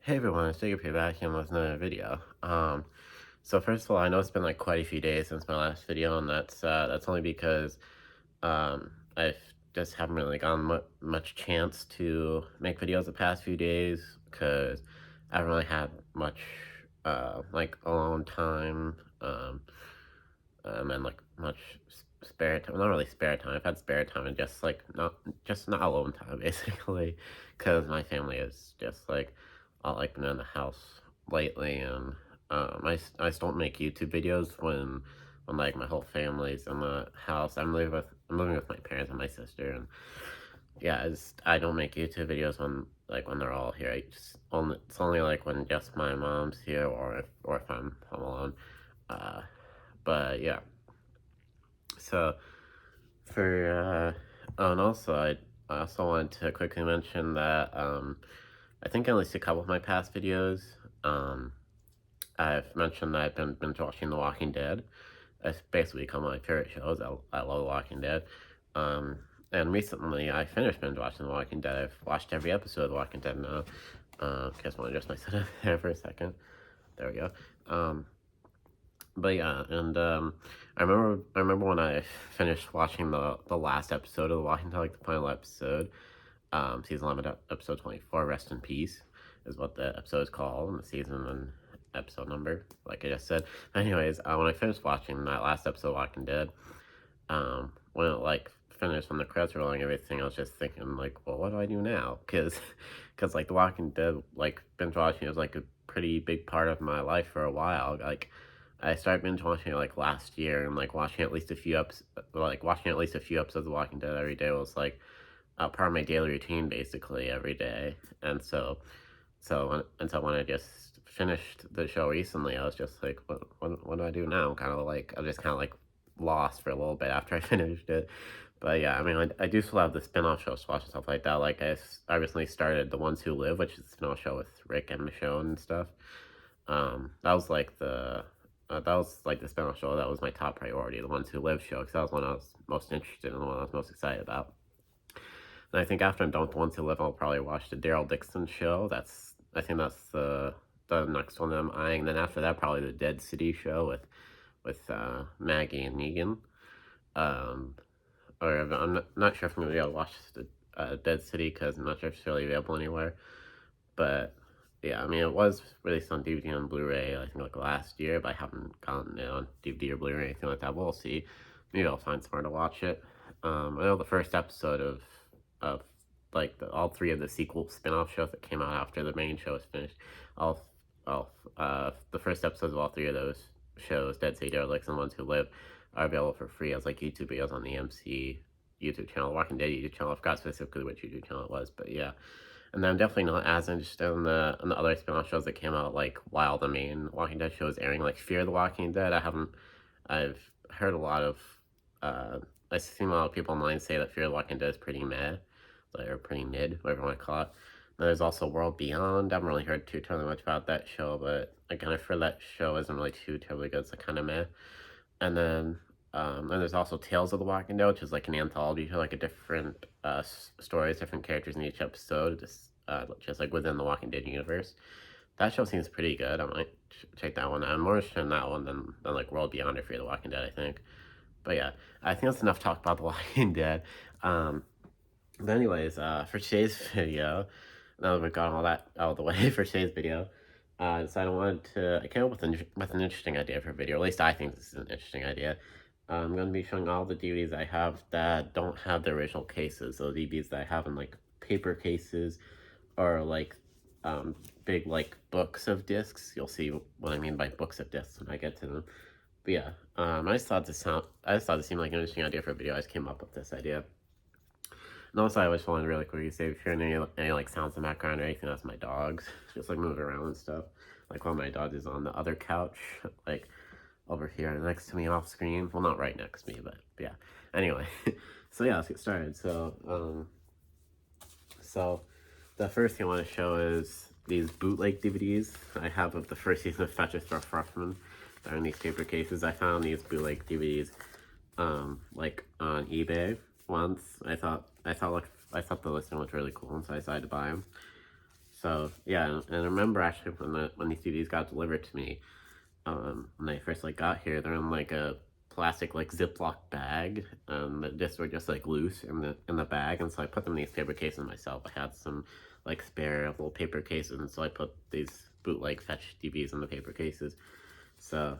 Hey everyone, it's Jacob here back in with another video. So first of all, I know it's been like quite a few days since my last video, and that's only because I just haven't really gotten much chance to make videos the past few days because I haven't really had much like alone time and like much spare time. Not really spare time. I've had spare time and just not alone time basically, because my family is just like all like been in the house lately, and I just don't make YouTube videos when like my whole family's in the house. I'm living with my parents and my sister, and yeah, I don't make YouTube videos when they're all here. It's only like when just my mom's here or if I'm home alone. Uh, but yeah. So for oh, and also I also wanted to quickly mention that I think at least a couple of my past videos um I've mentioned that I've been binge watching The Walking Dead. It's basically become my favorite shows. I love The Walking Dead. Um, and recently I finished binge watching The Walking Dead. I've watched every episode of The Walking Dead now. Just want to adjust my setup there for a second. There we go. But yeah, and I remember when I finished watching the last episode of The Walking Dead, like the final episode, season 11, episode 24, Rest in Peace, is what the episode is called, and the season and episode number, like I just said. Anyways, when I finished watching that last episode of Walking Dead, when it like finished, when the credits were rolling and everything, I was just thinking like, well, what do I do now? Because like The Walking Dead, like binge watching was like a pretty big part of my life for a while. Like I started binge watching it like last year, and like watching at least a few episodes of Walking Dead every day was like part of my daily routine basically every day. And so when I just finished the show recently, I was just like, what do I do now? I'm just kind of like lost for a little bit after I finished it. But yeah, I mean, I do still have the spin-off shows to watch and stuff like that. Like I recently started The Ones Who Live, which is a spin-off show with Rick and Michonne and stuff. That was like the spin-off show that was my top priority, The Ones Who Live show, because that was one I was most interested in, the one I was most excited about. And I think after I'm done with The Ones Who Live, I'll probably watch the Daryl Dixon show. I think that's the next one that I'm eyeing. And then after that, probably the Dead City show with Maggie and Negan. Um, or I'm not sure if I'm gonna be able to watch the Dead City because I'm not sure if it's really available anywhere. But yeah, I mean, it was released on DVD and Blu-ray, I think like last year, but I haven't gotten it on DVD or Blu-ray or anything like that. We'll see. Maybe I'll find somewhere to watch it. I know the first episode of like all three of the sequel spin-off shows that came out after the main show was finished. All the first episodes of all three of those shows, Dead City, Derelicts, and Ones Who Live, are available for free as like YouTube videos on the MC YouTube channel, Walking Dead YouTube channel. I forgot specifically which YouTube channel it was, but yeah. And then I'm definitely not as interested in the other spin-off shows that came out like while the main Walking Dead show is airing, like Fear the Walking Dead. I've heard a lot of uh I've seen a lot of people online say that Fear the Walking Dead is pretty meh, like, or pretty mid, whatever you want to call it. Then there's also World Beyond. I haven't really heard too terribly much about that show, but again, I've heard that show isn't really too terribly good. It's like kind of meh. And then there's also Tales of the Walking Dead, which is like an anthology show, like a different stories, different characters in each episode, just like within the Walking Dead universe. That show seems pretty good. I might check that one out. I'm more interested in that one than like World Beyond or Fear the Walking Dead, I think. But yeah, I think that's enough talk about The Walking Dead. Um, but anyways, for today's video, now that we've got all that out of the way for today's video, I decided I came up with an interesting idea for a video. At least I think this is an interesting idea. I'm going to be showing all the DVDs I have that don't have the original cases. So DVDs that I have in like paper cases or like big like books of discs. You'll see what I mean by books of discs when I get to them. But yeah, I just thought this seemed like an interesting idea for a video. I just came up with this idea. And also, I just wanted to really quickly say, if you're hearing any like sounds in the background or anything, that's my dogs just like moving around and stuff. Like one of my dogs is on the other couch, like over here next to me off screen. Well, not right next to me, but yeah. Anyway, so yeah, let's get started. So the first thing I want to show is these bootleg DVDs I have of the first season of Fetch for Freshmen. They're in these paper cases. I found these bootleg DVDs like on eBay once. I thought the listing was really cool, and so I decided to buy them. So yeah, and I remember actually when these CDs got delivered to me, when they first like got here, they're in like a plastic like Ziploc bag, and the discs were just like loose in the bag, and so I put them in these paper cases myself. I had some like spare little paper cases, and so I put these bootleg fetch DVDs in the paper cases. So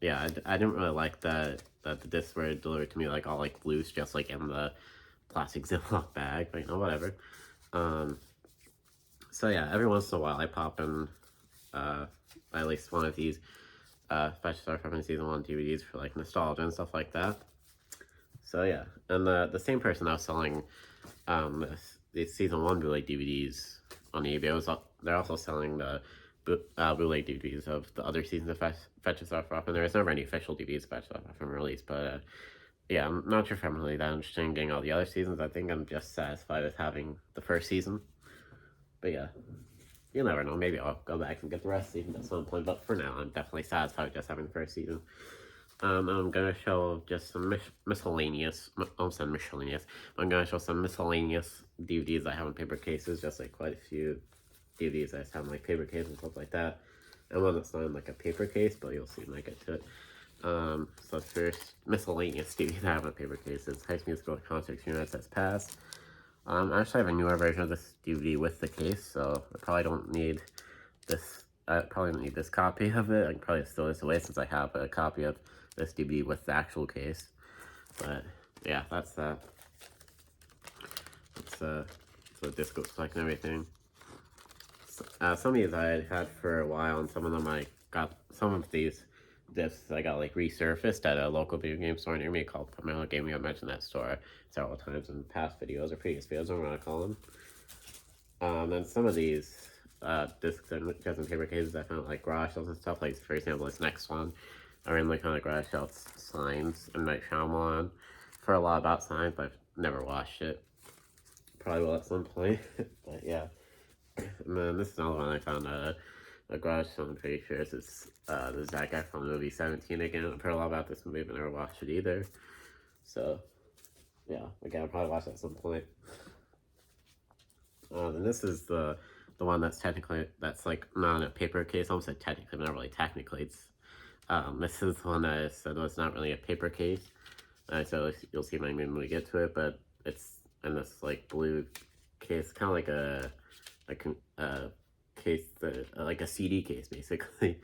yeah, I didn't really like that the discs were delivered to me like all like loose, just like in the plastic Ziploc bag. But you know, whatever. Um, so yeah, every once in a while I pop in uh, at least one of these Fetch Star Freshman Season 1 DVDs for like nostalgia and stuff like that. So yeah, and the same person that was selling these Season 1 bootleg DVDs on eBay, they're also selling the bootleg DVDs of the other seasons of Fetch Star Freshman. There was never any official DVDs of Fetch Star Freshman released, but yeah, I'm not sure if I'm really that interested in getting all the other seasons. I think I'm just satisfied with having the first season. But yeah, you never know. Maybe I'll go back and get the rest of the season at some point. But for now, I'm definitely satisfied with just having the first season. I'm gonna show just some miscellaneous. I almost said miscellaneous. I'm gonna show some miscellaneous DVDs I have in paper cases. Just like quite a few DVDs I just have in like paper cases and stuff like that. And one that's not in like a paper case, but you'll see when I get to it. So first miscellaneous DVD I have in paper case is High School Musical Concert United States Pass. I actually have a newer version of this DVD with the case, so I probably don't need this. I probably don't need this copy of it. I can probably throw this away since I have a copy of this DVD with the actual case. But yeah, that's that. That's what disc looks like and everything. Some of these I had for a while, and some of them I got. Some of these discs I got like resurfaced at a local video game store near me called Pomelo Gaming. I mentioned that store several times in past videos or previous videos, whatever you want to call them. And some of these discs and just in paper cases I found like garage sales and stuff. Like for example, this next one, I randomly found like garage sales Signs and Night Shyamalan. For a lot about Signs, but I've never watched it. Probably will at some point, but yeah. And then this is another one I found a garage sale. I'm pretty sure this is the Zac Efron movie 17 again. I've heard a lot about this movie, but never watched it either. So yeah, again, I'll probably watch it at some point. And this is the one that's technically, that's like not in a paper case. I almost said technically, but not really technically. It's this is the one that I said was not really a paper case. So you'll see my name when we get to it, but it's in this like blue case, kind of like a case that like a CD case basically.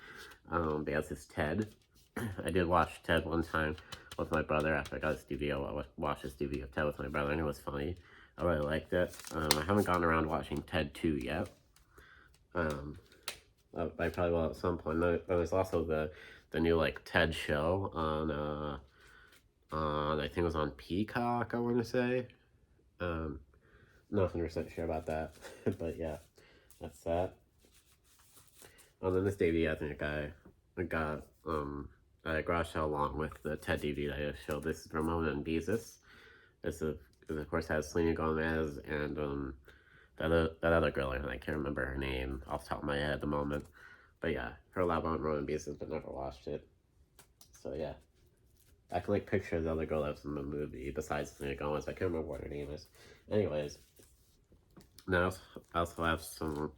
Because it's Ted. I did watch Ted one time with my brother after I got this DVD. I watched this DVD of Ted with my brother, and it was funny. I really liked it. I haven't gotten around watching Ted 2 yet. I probably will at some point. There's also the new like Ted show on I think it was on Peacock, I want to say. Not 100% sure about that, but yeah, that's that. Then this DVD, I think I got a garage sale along with the Ted DVD that I just showed. This is Ramona and Beezus. This is, of course, has Selena Gomez and that other girl, I can't remember her name off the top of my head at the moment. But yeah, her lab on Ramona and Beezus, but never watched it. So yeah. I can like picture the other girl that was in the movie besides Selena Gomez. I can't remember what her name is. Anyways, now I also have some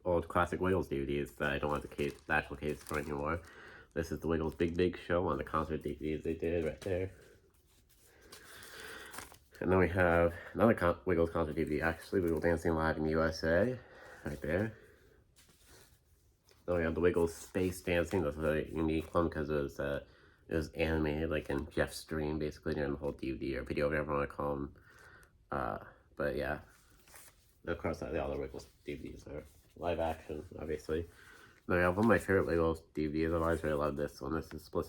old classic Wiggles DVDs that I don't have the actual case for anymore. This is the Wiggles Big Big Show, on the concert DVDs they did right there. And then we have another Wiggles concert DVD, actually, Wiggles Dancing Live in USA, right there. Then we have the Wiggles Space Dancing. This is a unique one because it was animated like in Jeff's dream, basically, during the whole DVD or video, whatever you want to call them. But yeah, of course, the other Wiggles DVDs are live action, obviously. Now, yeah, one of my favorite Wiggles DVDs. I've always really loved this one. This is Splish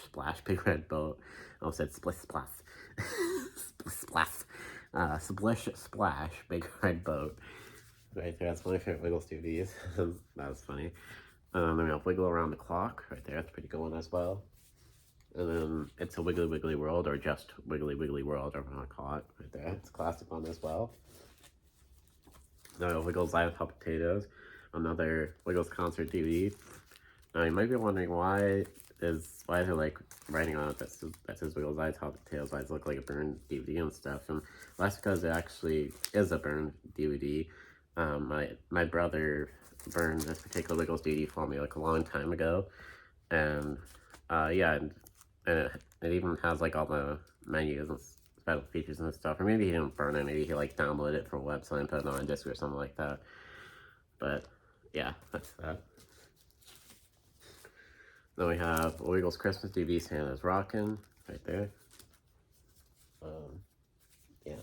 Splash Big Red Boat. I almost said Splish Splash. Splish Splash Big Red Boat. Right there, that's one of my favorite Wiggles DVDs. That was funny. Then we have Wiggle Around the Clock, right there. That's a pretty good one as well. And then It's a Wiggly Wiggly World, or just Wiggly Wiggly World, or whatever you want to call it, right there. It's a classic one as well. Now, Wiggles Live Hot Potatoes, another Wiggles concert DVD. Now, you might be wondering why is it like writing on it that says Wiggles Live Hot Potatoes, why does it look like a burned DVD and stuff? And that's because it actually is a burned DVD. my brother burned this particular Wiggles DVD for me like a long time ago, and yeah, and it even has like all the menus and special features and stuff. Or maybe he didn't burn it. Maybe he like downloaded it from a website and put it on a disc or something like that. But yeah, that's that. Then we have Wiggles Christmas DVD. Santa's Rockin' right there. Um, yeah.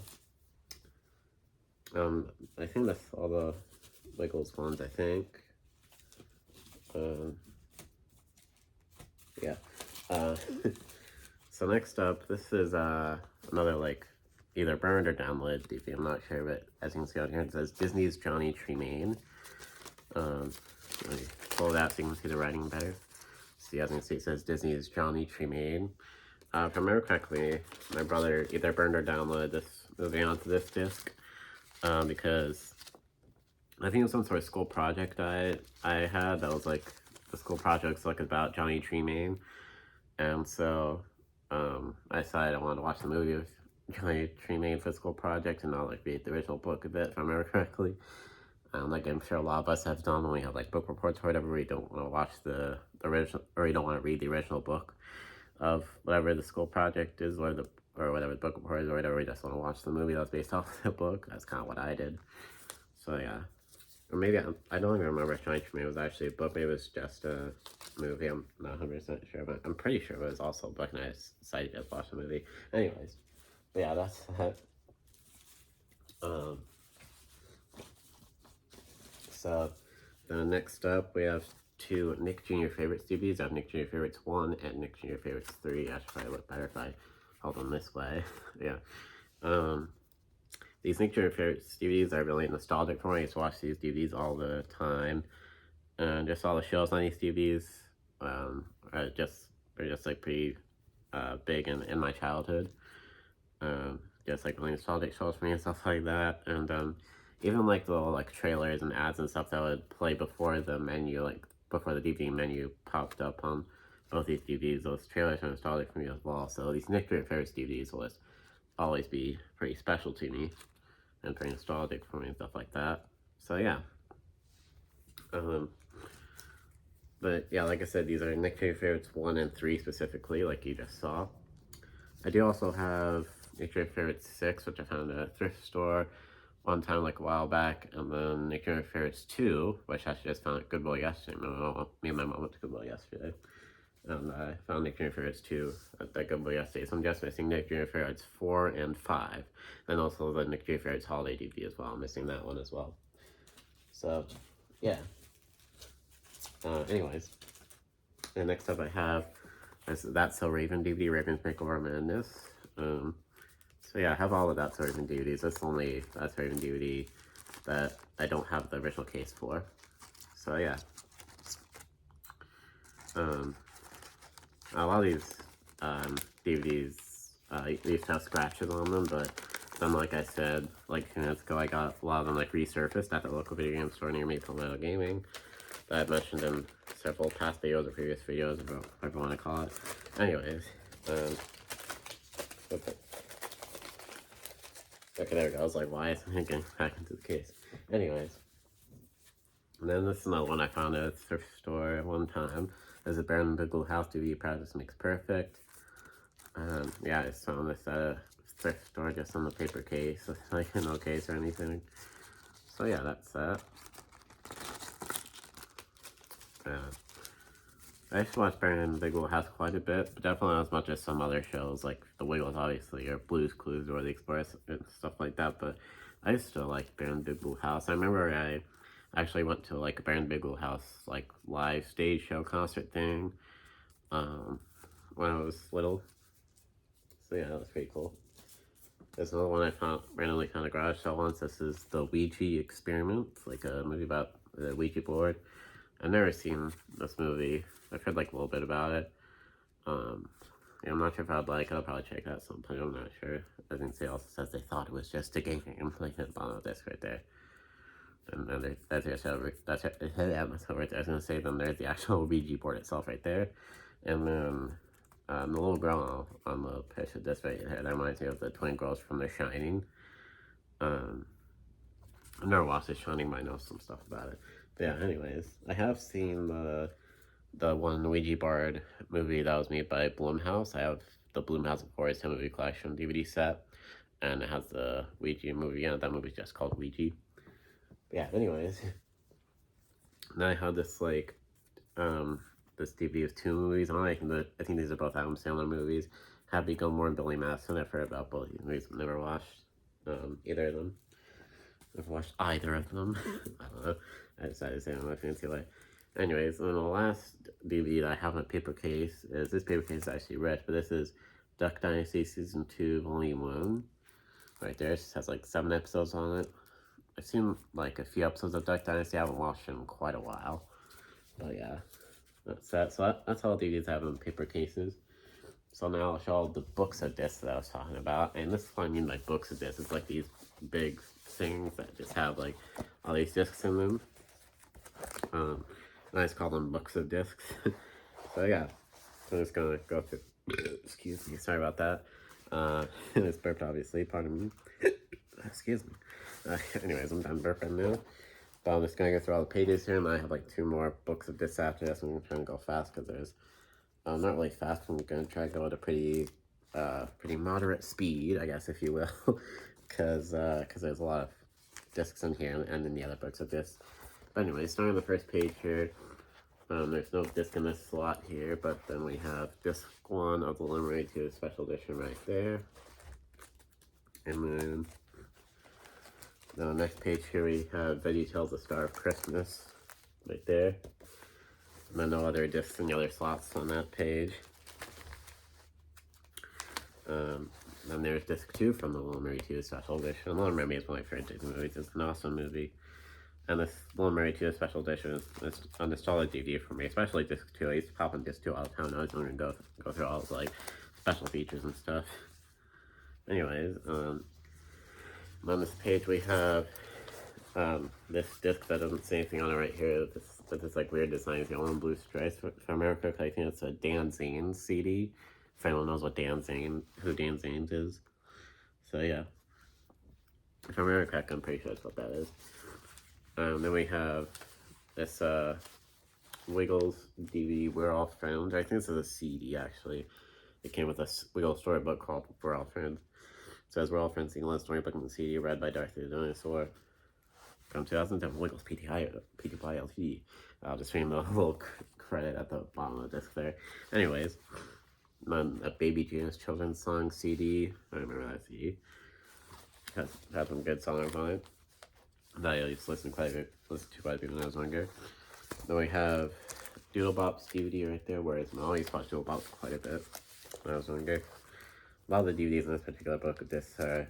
I think that's all the Wiggles ones. I think. Um, yeah. Uh, so next up, this is another like either burned or downloaded DVD. I'm not sure, but as you can see out here, it says Disney's Johnny Tremaine. Let me pull it out so you can see the writing better. See, as you can see, it says Disney's Johnny Tremaine. If I remember correctly, my brother either burned or downloaded this movie onto this disc because I think it was some sort of school project I had that was like the school project's like about Johnny Tremaine, and so I decided I wanted to watch the movie with Johnny Tremaine for the school project and not like read the original book a bit, if I remember correctly. Like I'm sure a lot of us have done when we have like book reports or whatever, we don't want to watch the original, or you don't want to read the original book of whatever the school project is, or whatever the book report is, or whatever. We just want to watch the movie that's based off the book. That's kind of what I did. So yeah, or maybe I don't even remember if Johnny Tremaine was actually a book. Maybe it was just a movie. I'm not 100% sure, but I'm pretty sure it was also a book, and I decided to just watch the movie. Anyways, but yeah, that's that. Um, So, then next up, we have two Nick Jr. Favorites DVDs. I have Nick Jr. Favorites 1 and Nick Jr. Favorites 3. I should probably look better if I hold them this way. Yeah. These Nick Jr. Favorites DVDs are really nostalgic for me. I used to watch these DVDs all the time. And just all the shows on these DVDs are just like pretty big in my childhood. Just like really nostalgic shows for me and stuff like that. And even like the little like trailers and ads and stuff that would play before the menu, like before the DVD menu popped up on both these DVDs, those trailers are nostalgic for me as well. So these Nick Jr. Favorites DVDs will always be pretty special to me and pretty nostalgic for me and stuff like that. So yeah. But yeah, like I said, these are Nick Jr. Favorites 1 and 3 specifically, like you just saw. I do also have Nick Jr. Favorites 6, which I found at a thrift store one time like a while back, and then Nick Jr. Favorites 2, which I just found at Goodwill yesterday. Me and my mom went to Goodwill yesterday, and I found Nick Jr. Favorites 2 at that Goodwill yesterday. So I'm just missing Nick Jr. Favorites 4 and 5, and also the Nick Jr. Favorites Holiday DVD as well. I'm missing that one as well. So, yeah. Anyways, and next up I have is That's So Raven DVD, Raven's Makeover Madness. So yeah, I have all of That's So Raven DVDs. That's the only That's So Raven DVD that I don't have the original case for. So yeah. A lot of these DVDs used to have scratches on them, but then like I said, like a few minutes ago, I got a lot of them like resurfaced at the local video game store near me, Palmetto Gaming, that I've mentioned in several past videos or previous videos, or whatever you want to call it. Anyways, okay, there we go. I was like, why is it getting back into the case? Anyways, and then this is another one I found at a thrift store at one time. There's a Baron Bigelow House DVD, Practice Makes Perfect. Yeah, I just found this at a thrift store just on the paper case, like no case or anything. So yeah, that's that. I used to watch Baron Bigelow House quite a bit, but definitely not as much as some other shows, like The Wiggles, obviously, or Blue's Clues, or The Express, and stuff like that, but I used to like Baron Bigelow House. I remember I actually went to, like, a Baron Bigelow House, like, live stage show concert thing, when I was little. So yeah, that was pretty cool. There's another one I randomly found a garage sale once. This is The Ouija Experiment. It's like a movie about the Ouija board. I've never seen this movie. I've heard like a little bit about it. Yeah, I'm not sure if I'd like it. I'll probably check it out sometime. I'm not sure. As you can see, it also says they thought it was just a game. Like at the bottom of this right there. And then that's right there. I was gonna say, then there's the actual Ouija board itself right there. And then the little girl on the picture, this right here, that reminds me of the twin girls from The Shining. I've never watched it. Shawnee might know some stuff about it. But yeah, anyways, I have seen the one Ouija Board movie that was made by Blumhouse. I have the Blumhouse Horror movie collection DVD set, and it has the Ouija movie. Yeah, that movie's just called Ouija. But yeah, anyways, now I have this like um this DVD of two movies on. I think these are both Adam Sandler movies. Happy Gilmore and Billy Madison. I've heard about both these movies. I've never watched either of them. I've watched either of them. I don't know. I decided to say it in my fancy way. Anyways, and the last DVD that I have in a paper case is this paper case is actually rich, but this is Duck Dynasty Season 2, Volume 1. Right there, it just has like 7 episodes on it. I've seen like a few episodes of Duck Dynasty. I haven't watched them in quite a while. But yeah, that's that. So that's all the DVDs I have in paper cases. So now I'll show all the books of discs that I was talking about. And this is what I mean by books of discs. It's like these big things that just have like all these discs in them. I just call them books of discs. So yeah, so I'm just gonna go through. Excuse me, sorry about that. It's burped, obviously. Pardon me. Excuse me. Anyways, I'm done burping now. But I'm just gonna go through all the pages here, and I have like 2 more books of discs after this. I'm trying to go fast because there's not really fast. I'm gonna try to go at a pretty moderate speed, I guess, if you will, because there's a lot of discs in here and in the other books of discs. But anyway, starting on the first page here, there's no disc in this slot here, but then we have disc 1 of the Limerick 2 Special Edition right there. And then the next page here we have VeggieTales The Star of Christmas right there. And then no other discs in the other slots on that page. Then there's disc 2 from the Little Merry 2 Special Edition. Little Mermaid is one of my favorite Disney movies. It's an awesome movie. And this Little Merry 2 Special Edition is a nostalgic DVD for me, especially disc 2. I used to pop on disc 2 all the time. I was going to go through all the like special features and stuff. Anyways, on this page we have this disc that doesn't say anything on it right here. This like weird design is yellow and blue stripes for America. I think it's a Dan Zanes CD. If anyone knows what who Dan Zanes is. So yeah, if I'm America, I'm pretty sure that's what that is. Then we have this Wiggles DVD, We're All Friends. I think this is a CD actually. It came with a Wiggles storybook called We're All Friends. It says We're All Friends, single last storybook in the CD, read by Dorothy the Dinosaur. From 2010, Wiggles PTI LTD. I'll just read the little credit at the bottom of the disc there. Anyways, then a Baby Genius Children's Song CD. I remember that CD. Has some good songs on it that I used to listen to quite a bit when I was younger. Then we have Doodlebop's DVD right there, whereas I always watched Doodlebop quite a bit when I was younger. A lot of the DVDs in this particular book of this are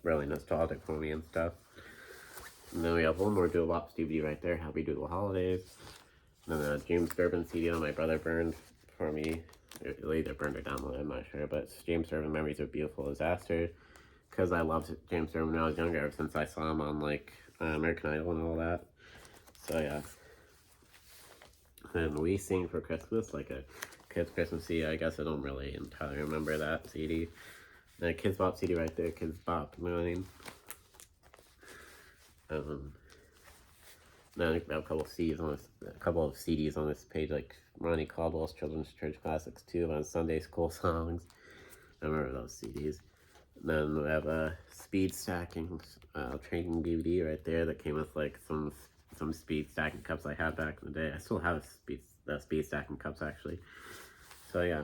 really nostalgic for me and stuff. And then we have one more Doodlebop's DVD right there, Happy Doodle Holidays. And then a James Durbin CD that my brother burned for me. It either burned or downloaded, I'm not sure, but it's James Durbin Memories of Beautiful Disaster. Because I loved James Durbin when I was younger, ever since I saw him on like American Idol and all that. So yeah. And We Sing for Christmas, like a Kids Christmas CD. I guess I don't really entirely remember that CD. And a Kids Bop CD right there, Kids Bop, you know what I mean? Then I have a couple of CDs on this page, like Ronnie Caldwell's Children's Church Classics 2 on Sunday School Songs. I remember those CDs. And then we have a speed stacking training DVD right there that came with like some speed stacking cups I had back in the day. I still have speed stacking cups actually. So yeah.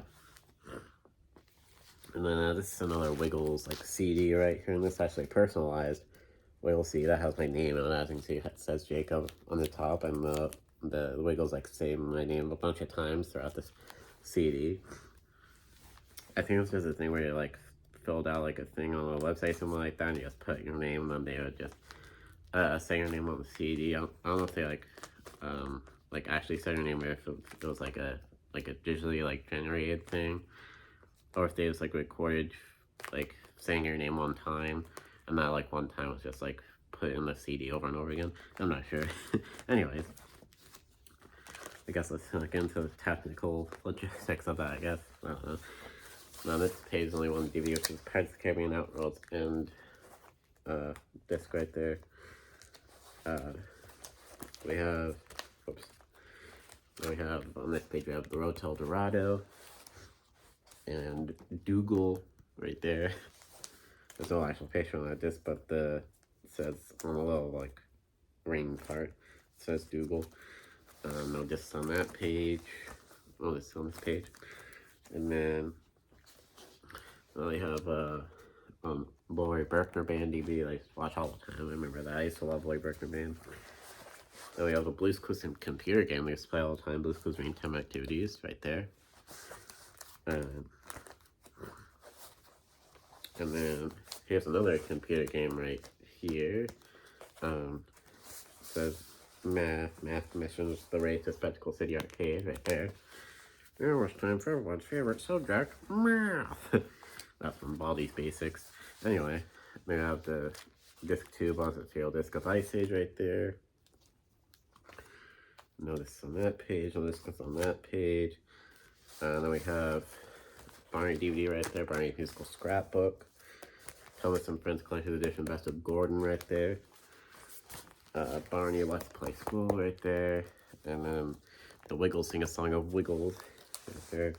And then this is another Wiggles like CD right here, and this is actually personalized Wiggles CD that has my name on it. As you can see, it says Jacob on the top, and the Wiggles like say my name a bunch of times throughout this CD. I think it's just a thing where you like filled out like a thing on a website, something like that, and you just put your name, and then they would just say your name on the CD. I don't know if they like actually say your name, or if it was like a digitally like generated thing, or if they just like recorded like saying your name one time, and that like one time was just like put in the CD over and over again. I'm not sure. Anyways, I guess let's get into the technical logistics of that, I guess. I don't know. Now this page is only one DVD, which is Pirates of the Caribbean Outworld and disc right there. Uh, we have, whoops, we have on this page we have The Road to El Dorado and Dougal right there. There's no actual picture on this, but it says on the little like ring part, it says Dougal. No discs on that page. Oh, this is on this page. And then we have Lori Berkner Band DVD I used to watch all the time. I remember that. I used to love Lori Berkner Band. Then we have a Blue's Clues computer game we used to play all the time. Blue's Clues Dream Time Activities right there. And then here's another computer game right here. It says Math Missions, The Race to Spectacle City Arcade right there. Now it's time for everyone's favorite subject, math. That's from Baldi's Basics. Anyway, we have the disc 2 Bowser's Tale Disc of Ice Age right there. Notice on that page, notice on that page. Then we have Barney DVD right there, Barney Musical Scrapbook. Thomas and Friends Collector's Edition Best of Gordon right there. Barney Let's Play School right there. And then the Wiggles Sing a Song of Wiggles right there.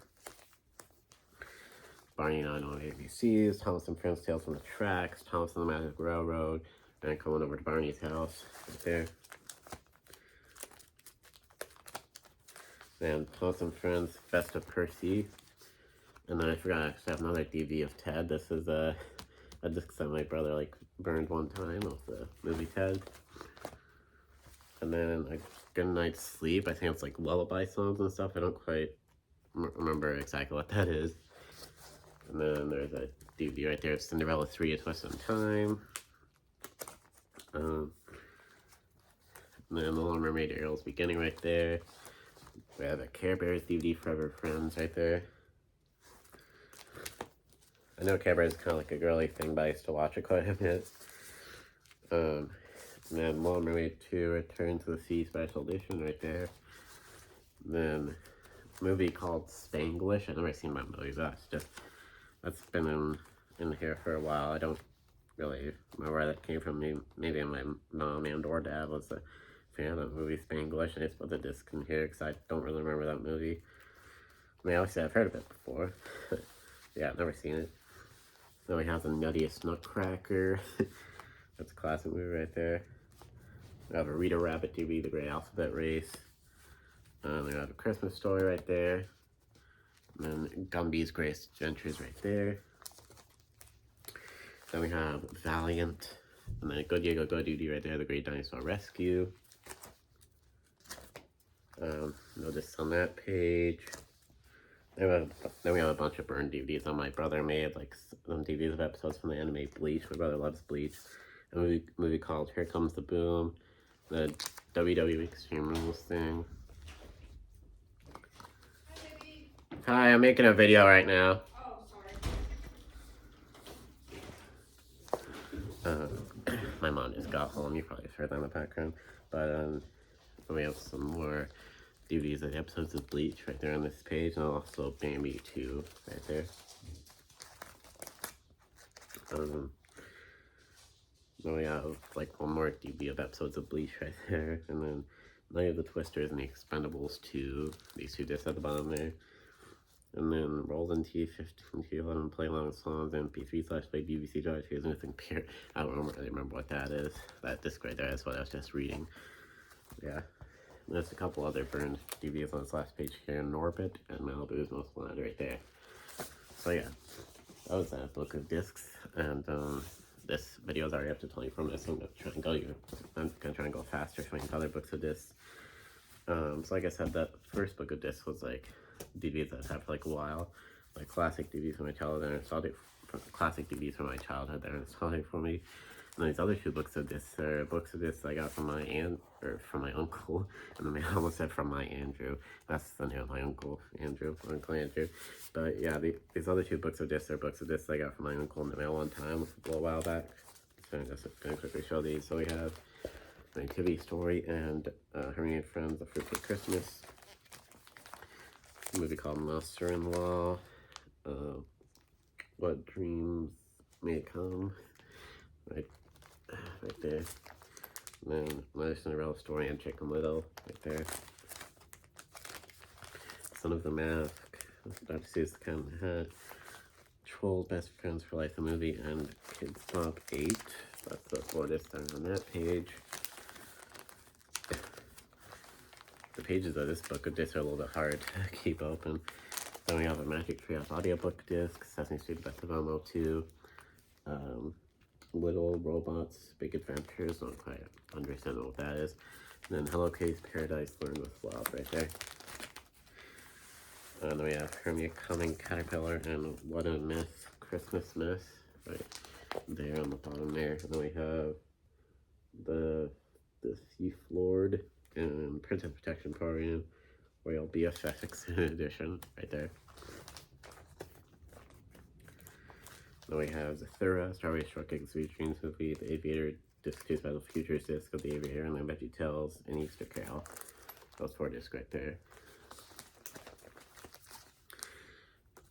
Barney and I know ABCs, Thomas and Friends Tales from the Tracks, Thomas and the Magic Railroad, and coming over to Barney's house right there. And Thomas and Friends Best of Percy. And then I forgot I actually have another DVD of Ted. This is a disc that my brother like burned one time of the movie Ted. And then a Good Night's Sleep. I think it's like lullaby songs and stuff. I don't quite remember exactly what that is. And then there's a DVD right there, Cinderella 3, A Twist in Time. And then The Little Mermaid Ariel's Beginning right there. We have a Care Bears DVD, Forever Friends right there. I know Care Bears is kind of like a girly thing, but I used to watch it quite a bit. And then Little Mermaid 2, Return to the Sea Special Edition right there. And then a movie called Spanglish. I've never seen that movie, but that's been in here for a while. I don't really know where that came from. Maybe my mom and or dad was a fan of the movie Spanglish. I just put the disc in here because I don't really remember that movie. I mean, obviously I've heard of it before. Yeah, I've never seen it. Then we have The Nuttiest Nutcracker. That's a classic movie right there. We have a Rita Rabbit DVD, The Great Alphabet Race. We have A Christmas Story right there. And then Gumby's Great Adventures right there. Then we have Valiant. And then Good Diego Go DVD right there, The Great Dinosaur Rescue. Notice on that page. Then we have a bunch of burned DVDs that my brother made, like some DVDs of episodes from the anime Bleach. My brother loves Bleach. A movie called Here Comes the Boom. The WWE Extreme Rules thing. Hi, I'm making a video right now. Oh, sorry. My mom just got home. You probably heard that in the background. But we have some more DVDs of the episodes of Bleach right there on this page, and also Bambi 2 right there. Then we have like one more DVD of episodes of Bleach right there, and then Night of the Twisters and the Expendables 2. These two discs at the bottom there. And then Rolling T15, T11, Play Along Songs, MP3/Play, BBC Drive, Here's Anything Peer. I don't really remember what that is. That disc right there is what I was just reading. Yeah. There's a couple other burned DVDs on this last page here. Norbit and Malibu's Most Wanted right there. So yeah, that was that book of discs. And this video is already up to 24 minutes, so I'm gonna try and go faster showing other books of discs. So like I said, that first book of discs was like DVDs that I've had for like a while, like classic DVDs from my childhood that are nostalgic, classic DVDs from my childhood that are nostalgic for me. And these other two books of discs are books of discs I got from my aunt, or from my uncle, and then I almost said from my Andrew. That's the name of my uncle, Uncle Andrew. But yeah, these other two books of discs are books of discs I got from my uncle in the mail one time a little while back. So I'm just gonna quickly show these. So we have Nativity Story and Hermione and Friends, A Fruitful Christmas. A movie called Monster-in-Law. What Dreams May Come. Right there. And then Mother Cinderella Story and Chicken Little right there. Son of the Mask, Dr. Seuss Cat in the Hat, Trolls Best Friends for Life the movie, and Kids Top 8. That's the 4 discs that are on that page. The pages of this book of discs are a little bit hard to keep open. Then we have a Magic Tree House audiobook disc, Sesame Street Best of Elmo 2, Little Robots, Big Adventures, don't quite understand what that is. And then Hello Kitty's Paradise Learn with Love right there. And then we have Hermia Cumming Caterpillar and What a Myth Christmas Myth right there on the bottom there. And then we have the Thief Lord and Princess Protection Program Royal BFX edition right there. Then we have the Thura, Star Wars Short Gigs Sweet Dreams movie, The Aviator, Disc 2 Special Features disc of The Aviator, and then Veggie Tales and Easter Carol. Those 4 discs right there.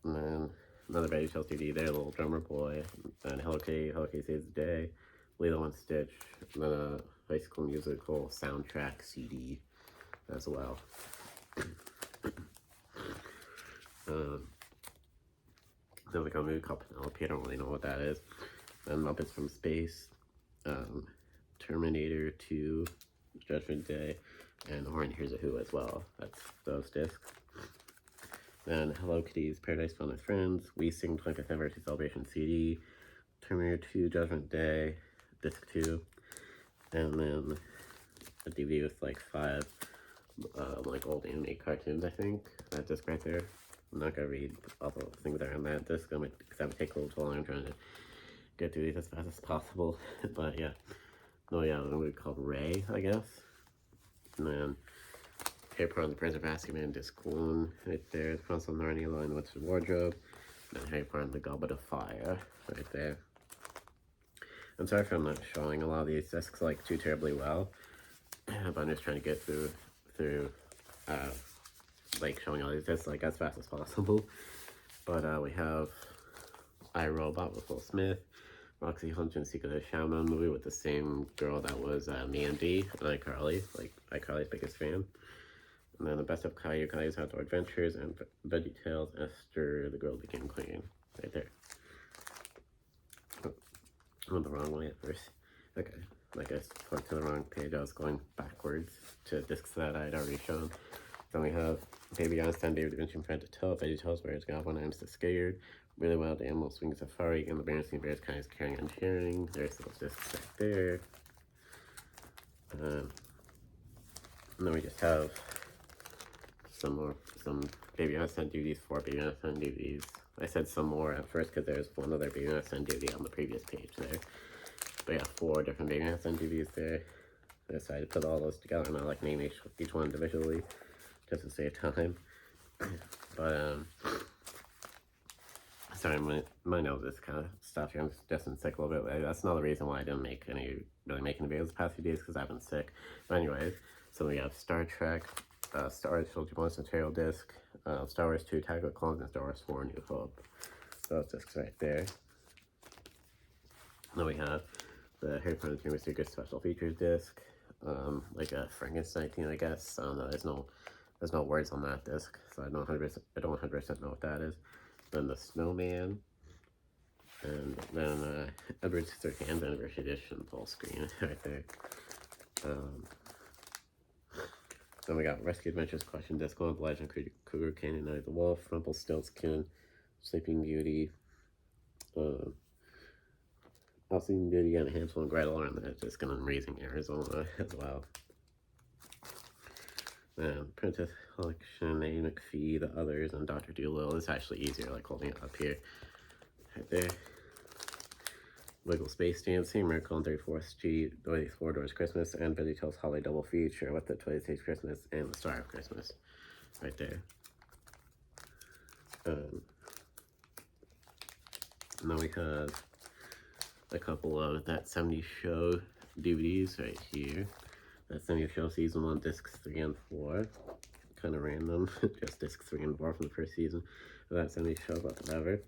And then another Veggie Tales DVD there, Little Drummer Boy, and Hello Kitty Saves the Day, Lilo and Stitch, and then a High School Musical soundtrack CD as well. Then we got a movie called Penelope, I don't really know what that is. Then Muppets from Space, Terminator 2, Judgment Day, and Horn Hears a Who as well. That's those discs. Then Hello Kitty's Paradise Fun with Friends, We Sing 25th Anniversary Celebration CD, Terminator 2, Judgment Day, Disc 2, and then a DVD with like 5 like old anime cartoons, I think. That disc right there. I'm not gonna read all the things that are on that disc because that would take a little too long. I'm trying to get through these as fast as possible. But yeah. Oh yeah, a movie called Ray, I guess. And then Harry Potter and the Prince of Azkaban, disc 1 right there. The Council of Narnia, Lion, Witch and Wardrobe. And then Harry Potter and the Goblet of Fire right there. I'm sorry if I'm not showing a lot of these discs like too terribly well. But I'm just trying to get through like showing all these discs like as fast as possible. But we have iRobot with Will Smith, Roxy Hunter and Secret of the Shaman movie with the same girl that was Mandy and iCarly, like iCarly's biggest fan. And then the Best of Caillou's Outdoor Adventures and Veggie Tales, Esther, the Girl Became Queen, right there. Oh, I went the wrong way at first. Okay, like I went to the wrong page. I was going backwards to discs that I'd already shown. Then we have Baby Einstein, David Da Vinci, and Fred Tell, Veggie Tales, Where's Goblin, I'm So Scared, Really Wild Animals, Swing Safari, and the Bears and Bears Kind of Caring and Sharing. There's those discs right there. And then we just have some Baby Einstein DVDs, 4 Baby Einstein DVDs. I said some more at first because there's one other Baby Einstein DVD on the previous page there. But yeah, 4 different Baby Einstein DVDs there. I decided to put all those together and I like name each one individually just to save time. But sorry, my nose is kind of stuffy. I'm just been sick a little bit. That's another reason why I didn't really make any videos the past few days because I've been sick. But anyways, so we have Star Trek, Star Wars Children's Bonus Material Disc, Star Wars 2 Attack of the Clones, and Star Wars 4 New Hope. Those discs right there. Then we have the Harry Potter and the Chamber of Secrets Special Features disc, like a Frankenstein theme, I guess. I don't know. There's no words on that disc, so I don't 100% know what that is. Then the Snowman, and then Edward Scissorhands Anniversary Edition full screen right there. Then we got Rescue Adventures Collection Disc 1, The Legend of Cougar Canyon, Night of the Wolf, Rumpelstiltskin, Sleeping Beauty, Sleeping Beauty, and Hansel and Gretel, and that's just gonna Raising Arizona as well. Princess Collection, A. McPhee, The Others, and Dr. Dolittle. It's actually easier, like holding it up here. Right there. Wiggle Space Dancing, Miracle on 34th Street, Dorothy's 4 Doors Christmas, and Veggie Tales Holiday Double Feature with the 26th Christmas and the Star of Christmas. Right there. And then we have a couple of That 70s Show DVDs right here. That 70s Show Season 1, Discs 3 and 4. Kind of random. Just Discs 3 and 4 from the first season of That 70s Show, but whatever.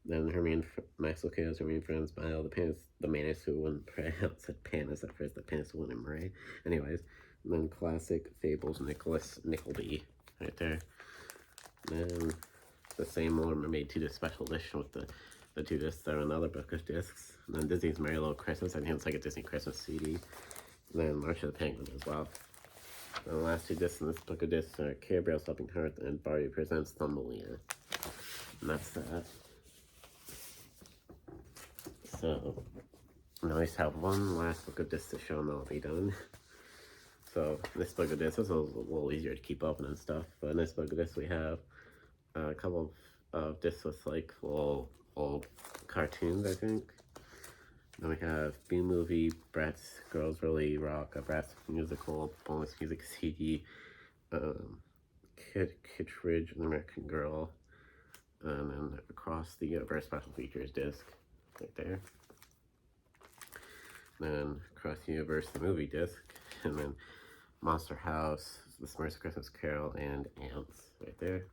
Then Maxwell Chaos, Hermione Friends, Smile, the Manus who wouldn't pray. I said Panis at first, the Panis who wouldn't pray. Anyways, and then Classic Fables, Nicholas Nickleby, right there. Then the same one made to the special edition with the two discs that are another book of discs. And then Disney's Merry Little Christmas, I think it's like a Disney Christmas CD. And then March of the Penguin as well. And the last two discs in this book of discs are Care Bear Stopping Heart and Barbie Presents Thumbelina. And that's that. So, now I just have one last book of discs to show and I'll be done. So, this book of discs is a little easier to keep open and stuff, but in this book of discs we have a couple of discs with like little old cartoons, I think. Then we have B-Movie, Bratz Girls Really Rock, a Bratz musical, bonus music CD, Kittredge, an American Girl, and then Across the Universe special features disc, right there. Then Across the Universe, the movie disc, and then Monster House, The Smurfs Christmas Carol, and Ants, right there.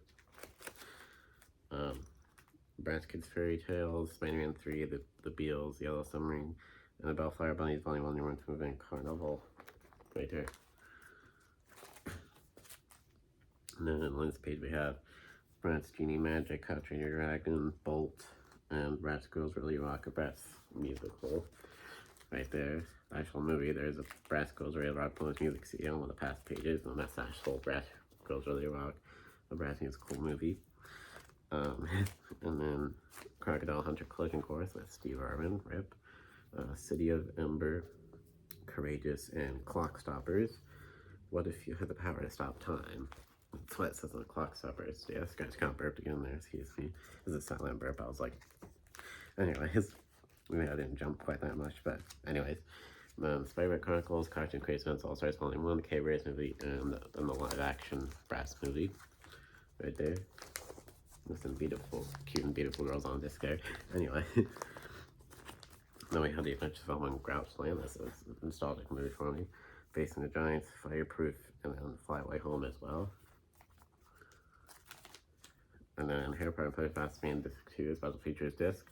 Bratz Kids Fairy Tales, Spider-Man 3, the Beals, Yellow Submarine, and the Bellflower Bunnies Volume 1 New Moving Carnival, right there. And then on this page we have Bratz Genie Magic, How to Train Your Dragon, Bolt, and Bratz Girls Really Rock, a Bratz musical, right there. The actual movie, there's a Bratz Girls Really Rock bonus music CD on one of the past pages, and that's the actual Bratz Girls Really Rock, a Bratz musical movie. And then Crocodile Hunter Collision Course with Steve Irwin, RIP. City of Ember, Courageous, and Clock Stoppers. What if you had the power to stop time? That's what it says on the Clock Stoppers. Yeah, this guy's kind of burped again there, excuse me. This is a silent burp. I was like, anyways, maybe I didn't jump quite that much, but anyways. Spider-Man Chronicles, Cartoon Crazy Events, All Stars Volume 1, the K-Race movie, and the live-action Bratz movie, right there. With some beautiful, cute and beautiful girls on disc there. Anyway. Then we have The Adventures of Elmo and Grouchland. This is a nostalgic movie for me. Facing the Giants, Fireproof, and then Fly Away Home as well. And then Harry Potter and Prisoner of Azkaban Disc 2, Special Features Disc.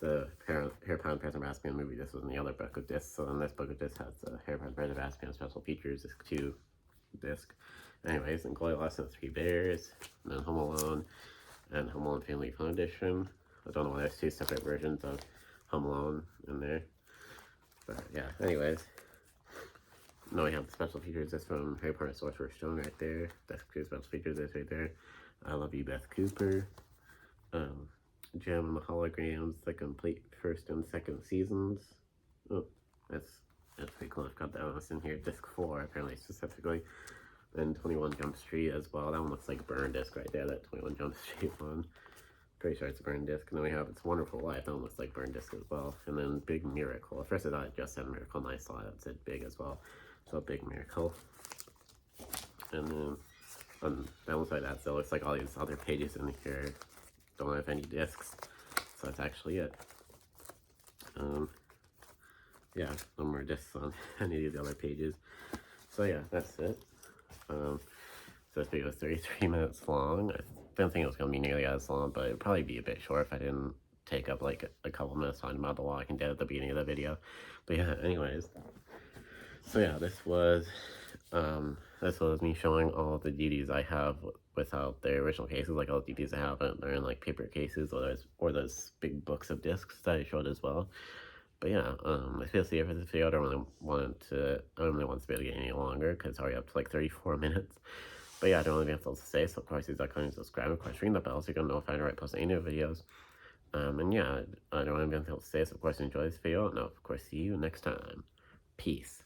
The Harry Potter and Prisoner of Azkaban movie, this was in the other book of discs. So then this book of discs has the Harry Potter and Prisoner of Azkaban Special Features Disc 2 disc. Anyways, and Goldilocks and the Three Bears, and then Home Alone, and Home Alone Family Fun Edition. I don't know why there's two separate versions of Home Alone in there. But yeah, anyways. Now we have the special features disc from Harry Potter and Sorcerer's Stone right there. Desk 2 special features disc right there. I Love You, Beth Cooper. Gem and the Holograms, the complete first and second seasons. Oh, that's pretty cool. I've got that one in here. Disc 4, apparently, specifically. Then 21 Jump Street as well. That one looks like a burn disc right there, that 21 Jump Street one. Pretty sure it's a burn disc. And then we have It's a Wonderful Life. That one looks like burn disc as well. And then Big Miracle. At first I thought it just said Miracle, and I saw it said Big as well. So Big Miracle. And then on the other side of that, so it looks like all these other pages in here don't have any discs. So that's actually it. Yeah, no more discs on any of the other pages. So yeah, that's it. So this video was 33 minutes long. I didn't think it was going to be nearly as long, but it'd probably be a bit short if I didn't take up like a couple minutes talking about The Walking Dead at the beginning of the video. But yeah, anyways. So yeah, this was me showing all of the DVDs I have without their original cases, like all the DVDs I have, they're in like paper cases or those big books of discs that I showed as well. But yeah, if you'll see it for this video, I don't really want this video to get any longer because it's already up to like 34 minutes. But yeah, I don't really have else to say, so of course, use that comment, subscribe, of course, ring the bell so you can know if I post any new videos. And yeah, I don't really have anything else to say, so of course, enjoy this video, and I'll of course see you next time. Peace.